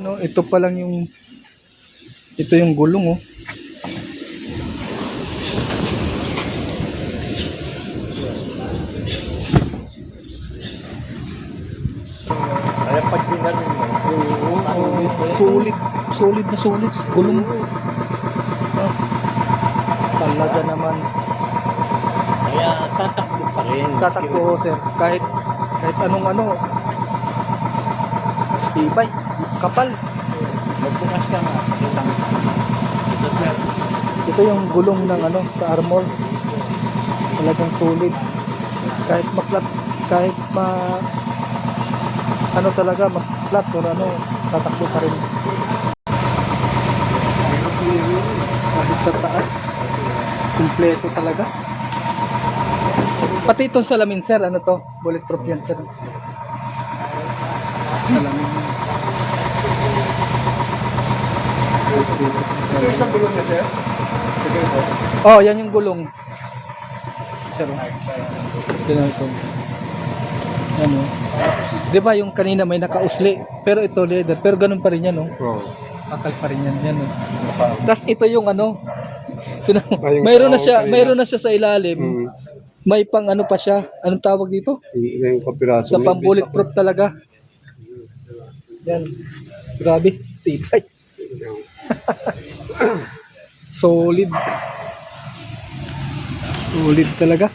No, ito pa lang yung gulong oh. Kaya pag ginaling mo, Solid na solid gulong. Ah, talaga naman. kaya tatakbo pa rin. Tatakbo oh, sir. Kahit anong tibay, kapal. Magbukas ka nga. Ito sir. Ito yung gulong ng sa Armor. Talagang solid. Kahit maklat, kahit talaga maklat or tatakbo pa rin. Kahit sa taas, kumpleto talaga. Pati itong salamin sir, bulletproof yan sir. Salamin. Ito isang gulong niya sir. Sige po. Oh, yan yung gulong. Sir. Yan ito. Yan oh. 'Di ba yung kanina may nakausli, pero ito leather, pero ganun pa rin yan oh. Oo. Akal pa rin yan oh. Tapos ito yung mayroon na siya sa ilalim. May pang pa siya. Anong tawag dito? Yung kapiraso. Sa pang bulletproof talaga. Yan. Grabe. Tibay. Solid. Solid talaga.